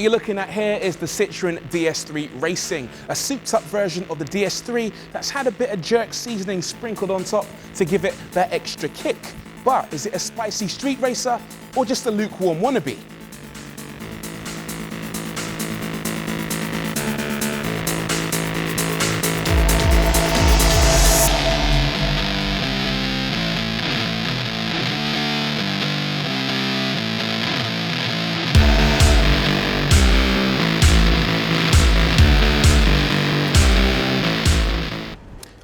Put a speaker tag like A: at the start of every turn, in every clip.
A: you're looking at here is the Citroen DS3 Racing, a souped-up version of the DS3 that's had a bit of jerk seasoning sprinkled on top to give it that extra kick. But is it a spicy street racer or just a lukewarm wannabe?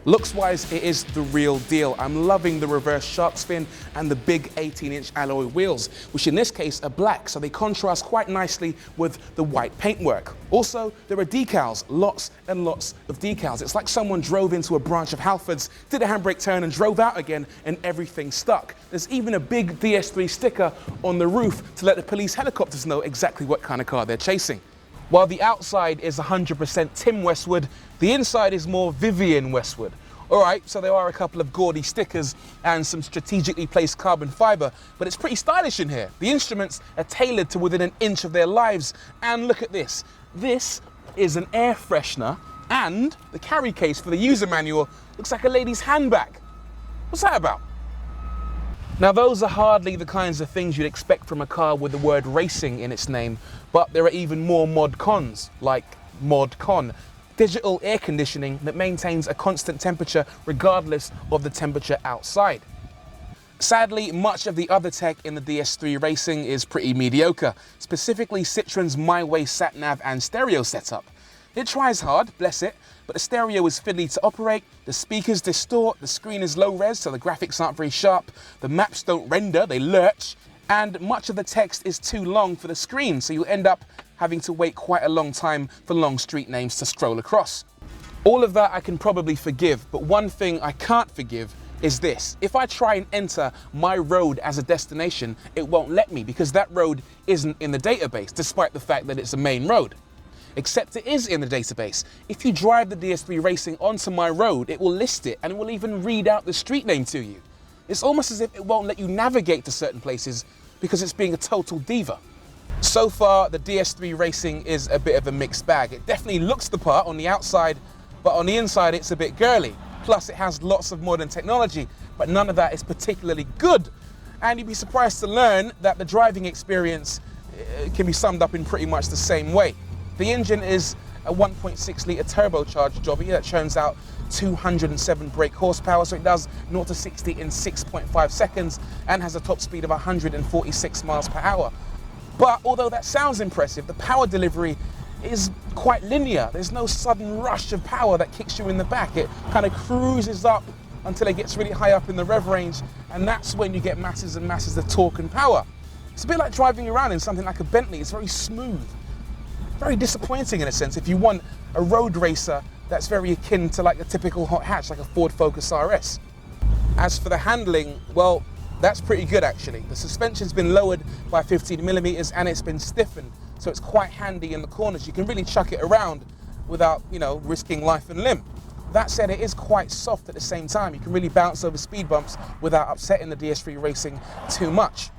A: Looks-wise, it is the real deal. I'm loving the reverse shark fin and the big 18-inch alloy wheels, which in this case are black, so they contrast quite nicely with the white paintwork. Also, there are decals, lots and lots of decals. It's like someone drove into a branch of Halfords, did a handbrake turn and drove out again, and everything stuck. There's even a big DS3 sticker on the roof to let the police helicopters know exactly what kind of car they're chasing. While the outside is 100% Tim Westwood, the inside is more Vivian Westwood. All right, so there are a couple of gaudy stickers and some strategically placed carbon fiber, but it's pretty stylish in here. The instruments are tailored to within an inch of their lives. And look at this. This is an air freshener, and the carry case for the user manual looks like a lady's handbag. What's that about? Now, those are hardly the kinds of things you'd expect from a car with the word racing in its name, but there are even more mod cons, like Mod Con, digital air conditioning that maintains a constant temperature regardless of the temperature outside. Sadly, much of the other tech in the DS3 Racing is pretty mediocre, specifically Citroen's MyWay sat-nav and stereo setup. It tries hard, bless it, but the stereo is fiddly to operate, the speakers distort, the screen is low res so the graphics aren't very sharp, the maps don't render, they lurch, and much of the text is too long for the screen, so you end up having to wait quite a long time for long street names to scroll across. All of that I can probably forgive, but one thing I can't forgive is this. If I try and enter my road as a destination, it won't let me because that road isn't in the database, despite the fact that it's a main road. Except it is in the database. If you drive the DS3 Racing onto my road, it will list it and it will even read out the street name to you. It's almost as if it won't let you navigate to certain places because it's being a total diva. So far, the DS3 Racing is a bit of a mixed bag. It definitely looks the part on the outside, but on the inside it's a bit girly. Plus it has lots of modern technology, but none of that is particularly good. And you'd be surprised to learn that the driving experience can be summed up in pretty much the same way. The engine is a 1.6 litre turbocharged jobby that churns out 207 brake horsepower, so it does 0 to 60 in 6.5 seconds and has a top speed of 146 miles per hour. But although that sounds impressive, the power delivery is quite linear. There's no sudden rush of power that kicks you in the back. It kind of cruises up until it gets really high up in the rev range, and that's when you get masses and masses of torque and power. It's a bit like driving around in something like a Bentley. It's very smooth. Very disappointing in a sense if you want a road racer that's very akin to like a typical hot hatch, like a Ford Focus RS. As for the handling, well, that's pretty good actually. The suspension's been lowered by 15 millimeters and it's been stiffened, so it's quite handy in the corners. You can really chuck it around without, risking life and limb. That said, it is quite soft at the same time. You can really bounce over speed bumps without upsetting the DS3 Racing too much.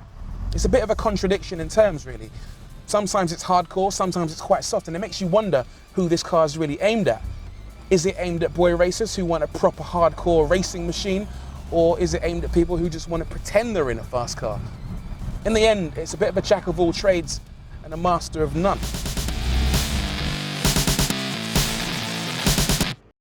A: It's a bit of a contradiction in terms, really. Sometimes it's hardcore, sometimes it's quite soft, and it makes you wonder who this car is really aimed at. Is it aimed at boy racers who want a proper hardcore racing machine, or is it aimed at people who just want to pretend they're in a fast car? In the end, it's a bit of a jack of all trades and a master of none.